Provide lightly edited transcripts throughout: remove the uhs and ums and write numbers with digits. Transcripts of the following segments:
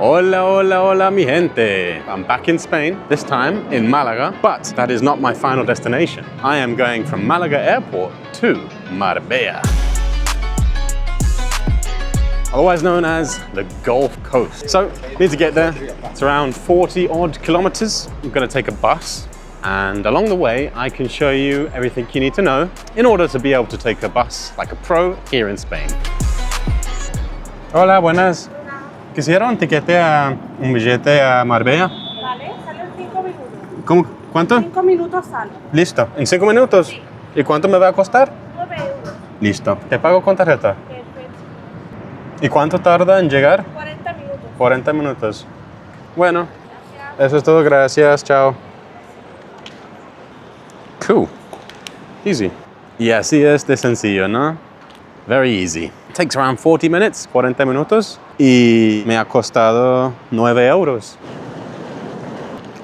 Hola, hola, hola, mi gente. I'm back in Spain, this time in Málaga, but that is not my final destination. I am going from Málaga airport to Marbella, otherwise known as the Gulf Coast. So, need to get there. It's around 40 odd kilometers. I'm gonna take a bus, and along the way, I can show you everything you need to know in order to be able to take a bus like a pro here in Spain. Hola, buenas. Quisiera un billete a Marbella. Vale, sale en 5 minutos. ¿Cómo? ¿Cuánto? 5 minutos sale. Listo. ¿En 5 minutos? Sí. ¿Y cuánto me va a costar? 9 euros. Listo. ¿Te pago con tarjeta? Perfecto. ¿Y cuánto tarda en llegar? 40 minutos. 40 minutos. Bueno, eso es todo. Gracias. Chao. Cool. Easy. Y así es de sencillo, ¿no? Very easy. It takes around 40 minutes, 40 minutos, y me ha costado 9 euros.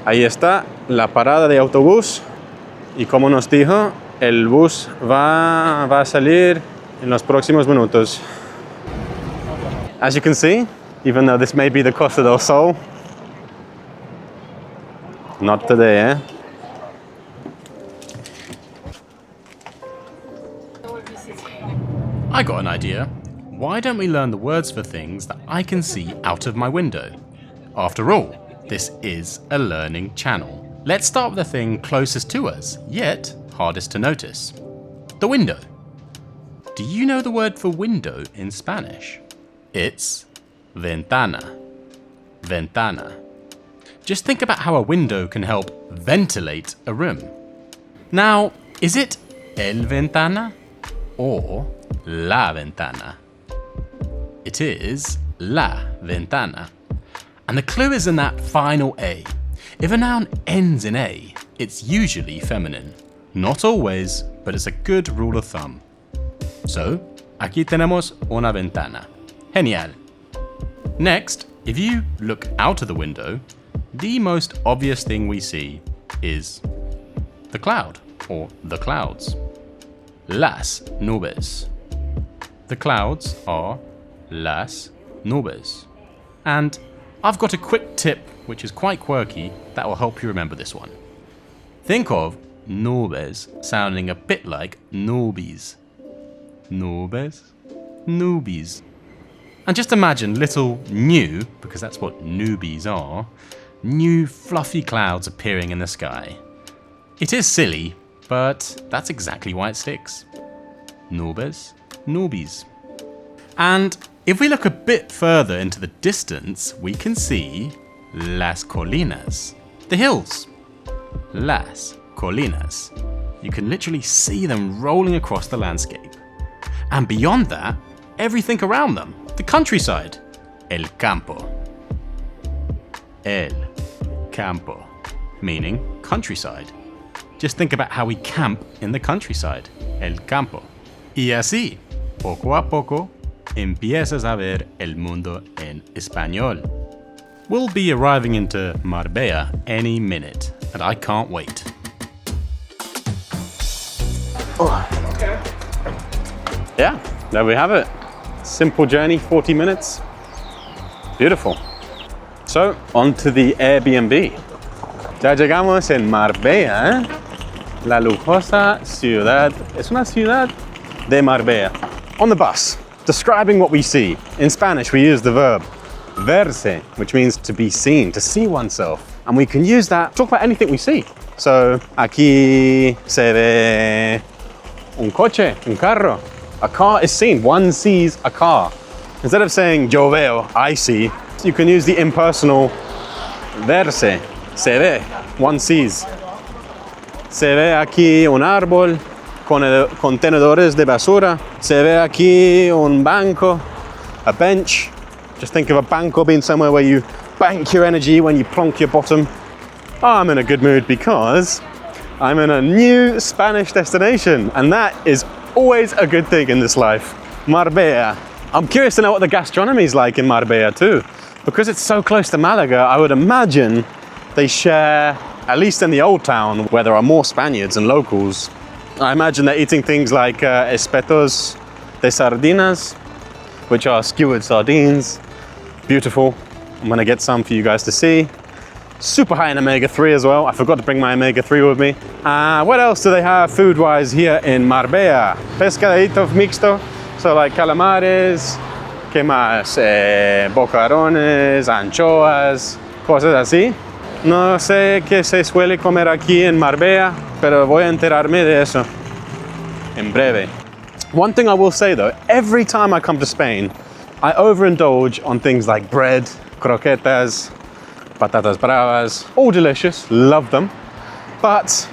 Ahí está la parada de autobús, y como nos dijo, el bus va a salir en los próximos minutos. As you can see, even though this may be the Costa del Sol, not today, eh? I got an idea. Why don't we learn the words for things that I can see out of my window? After all, this is a learning channel. Let's start with the thing closest to us, yet hardest to notice. The window. Do you know the word for window in Spanish? It's ventana. Ventana. Just think about how a window can help ventilate a room. Now, is it el ventana or la ventana? It is la ventana. And the clue is in that final A. If a noun ends in A, it's usually feminine. Not always, but it's a good rule of thumb. So, aquí tenemos una ventana. Genial. Next, if you look out of the window, the most obvious thing we see is the cloud, or the clouds. Las nubes. The clouds are las nubes. And I've got a quick tip which is quite quirky that will help you remember this one. Think of nubes sounding a bit like nubes. Nubes, nubes. And just imagine little new, because that's what newbies are, new fluffy clouds appearing in the sky. It is silly, but that's exactly why it sticks. Nubes, nubes. And if we look a bit further into the distance, we can see las colinas, the hills. Las colinas. You can literally see them rolling across the landscape. And beyond that, everything around them, the countryside. El campo. El campo, meaning countryside. Just think about how we camp in the countryside, el campo. Y así, poco a poco, empiezas a ver el mundo en español. We'll be arriving into Marbella any minute, and I can't wait. Oh. Yeah, there we have it. Simple journey, 40 minutes. Beautiful. So, on to the Airbnb. Ya llegamos en Marbella, ¿eh? La lujosa ciudad. Es una ciudad de Marbella. On the bus, describing what we see. In Spanish, we use the verb verse, which means to be seen, to see oneself. And we can use that to talk about anything we see. So, aquí se ve un coche, un carro. A car is seen. One sees a car. Instead of saying yo veo, I see, you can use the impersonal verse. Se ve, one sees. Se ve aquí un árbol con contenedores de basura. Se ve aquí un banco, a bench. Just think of a banco being somewhere where you bank your energy when you plonk your bottom. I'm in a good mood because I'm in a new Spanish destination, and that is always a good thing in this life. Marbella. I'm curious to know what the gastronomy is like in Marbella too. Because it's so close to Malaga, I would imagine they share, at least in the old town, where there are more Spaniards and locals, I imagine they're eating things like espetos de sardinas, which are skewered sardines. Beautiful. I'm gonna get some for you guys to see. Super high in omega-3 as well. I forgot to bring my omega-3 with me. What else do they have food-wise here in Marbella? Pescadito mixto, so like calamares, ¿qué más? Bocarones, anchoas, cosas así. No sé qué se suele comer aquí en Marbella, pero voy a enterarme de eso en breve. One thing I will say though, every time I come to Spain, I overindulge on things like bread, croquetas, patatas bravas, all delicious, love them. But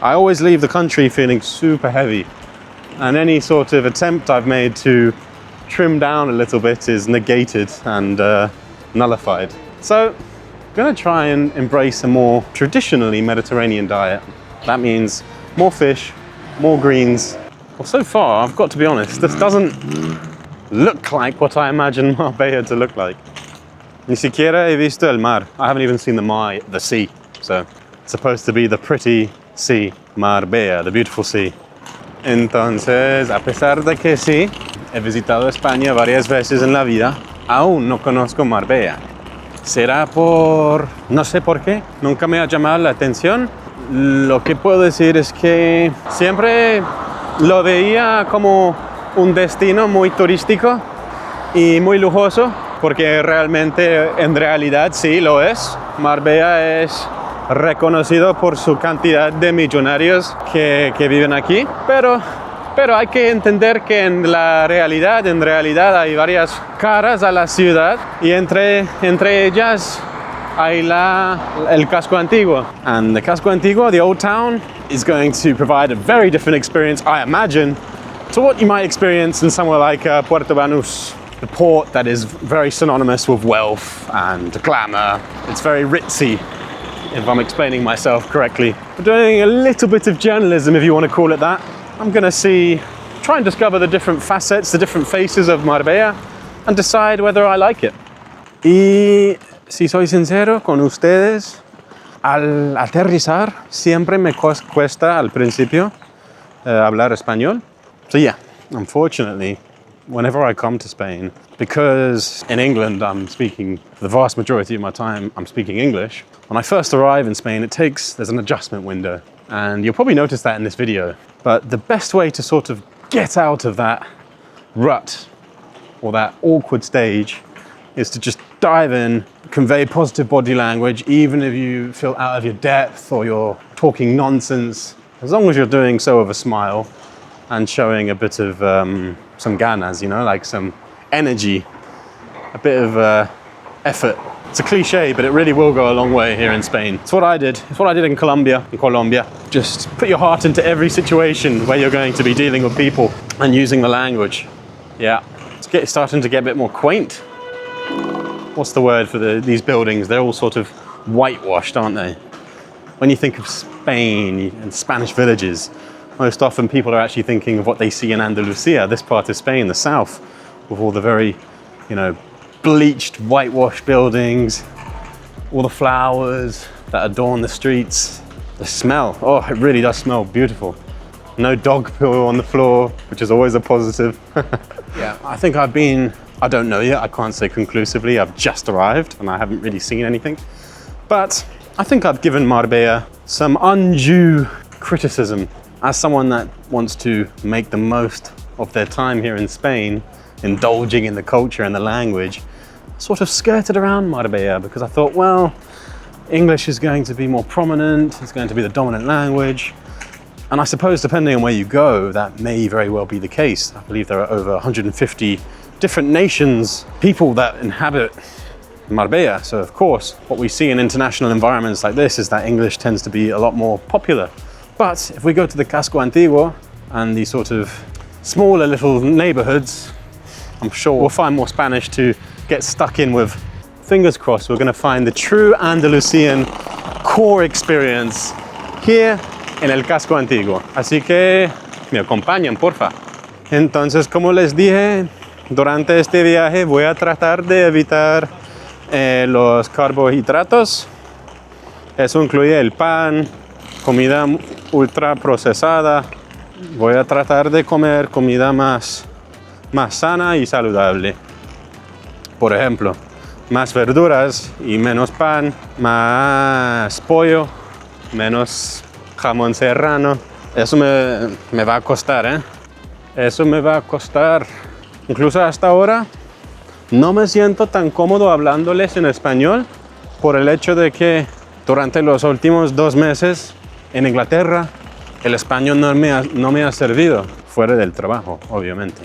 I always leave the country feeling super heavy. And any sort of attempt I've made to trim down a little bit is negated and nullified. So I'm gonna try and embrace a more traditionally Mediterranean diet. That means more fish, more greens. Well, so far, I've got to be honest, this doesn't look like what I imagine Marbella to look like. Ni siquiera he visto el mar. I haven't even seen the sea. So it's supposed to be the pretty sea, Marbella, the beautiful sea. Entonces, a pesar de que sí, he visitado España varias veces en la vida, aún no conozco Marbella. ¿Será por... no sé por qué? Nunca me ha llamado la atención. Lo que puedo decir es que siempre lo veía como un destino muy turístico y muy lujoso, porque realmente en realidad sí lo es. Marbella es reconocido por su cantidad de millonarios que viven aquí, pero hay que entender que en realidad hay varias caras a la ciudad y entre ellas hay el casco antiguo. And the casco antiguo, the old town, is going to provide a very different experience, I imagine, to what you might experience in somewhere like Puerto Banús. The port that is very synonymous with wealth and glamour. It's very ritzy, if I'm explaining myself correctly. We're doing a little bit of journalism, if you want to call it that. I'm gonna try and discover the different facets, the different faces of Marbella, and decide whether I like it. Y si soy sincero con ustedes, al aterrizar siempre me cuesta al principio hablar español. So yeah, unfortunately, whenever I come to Spain, because in England the vast majority of my time I'm speaking English, when I first arrive in Spain there's an adjustment window, and you'll probably notice that in this video. But the best way to sort of get out of that rut or that awkward stage is to just dive in, convey positive body language, even if you feel out of your depth or you're talking nonsense, as long as you're doing so with a smile and showing a bit of some ganas, like some energy, a bit of effort. It's a cliche, but it really will go a long way here in Spain. It's what I did. It's what I did in Colombia. Just put your heart into every situation where you're going to be dealing with people and using the language. Yeah, it's starting to get a bit more quaint. What's the word for these buildings? They're all sort of whitewashed, aren't they? When you think of Spain and Spanish villages, most often people are actually thinking of what they see in Andalusia, this part of Spain, the south, with all the very, bleached, whitewashed buildings, all the flowers that adorn the streets. The smell, oh, it really does smell beautiful. No dog poo on the floor, which is always a positive. Yeah, I think I don't know yet, I can't say conclusively. I've just arrived and I haven't really seen anything. But I think I've given Marbella some undue criticism. As someone that wants to make the most of their time here in Spain, indulging in the culture and the language, I sort of skirted around Marbella because I thought, well, English is going to be more prominent, it's going to be the dominant language. And I suppose depending on where you go, that may very well be the case. I believe there are over 150 different nations, people that inhabit Marbella. So of course, what we see in international environments like this is that English tends to be a lot more popular. But if we go to the Casco Antiguo and these sort of smaller little neighborhoods, I'm sure we'll find more Spanish to get stuck in with. Fingers crossed, we're going to find the true Andalusian core experience here en el Casco Antiguo. Así que me acompañan, porfa. Entonces, como les dije, durante este viaje voy a tratar de evitar los carbohidratos. Eso incluye el pan, comida ultra procesada. Voy a tratar de comer comida más sana y saludable. Por ejemplo, más verduras y menos pan, más pollo, menos jamón serrano. Eso me va a costar, ¿eh? Eso me va a costar. Incluso hasta ahora no me siento tan cómodo hablándoles en español por el hecho de que durante los últimos 2 meses en Inglaterra el español no me ha servido, fuera del trabajo, obviamente.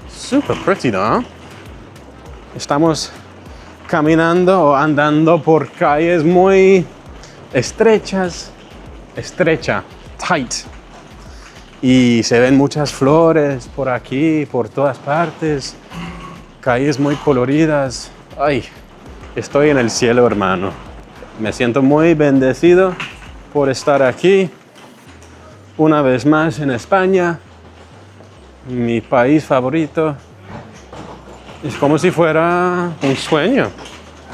Super pretty, ¿no? Estamos caminando o andando por calles muy estrechas, tight. Y se ven muchas flores por aquí, por todas partes. Calles muy coloridas. Ay, estoy en el cielo, hermano. Me siento muy bendecido por estar aquí una vez más en España, mi país favorito. Es como si fuera un sueño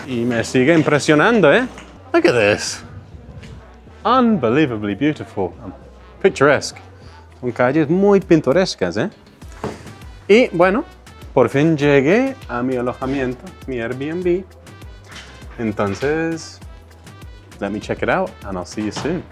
y me sigue impresionando, ¿eh? Look at this. Unbelievably beautiful. Picturesque. Son calles muy pintorescas, ¿eh? Y bueno, por fin llegué a mi alojamiento, mi Airbnb. Entonces, let me check it out and I'll see you soon.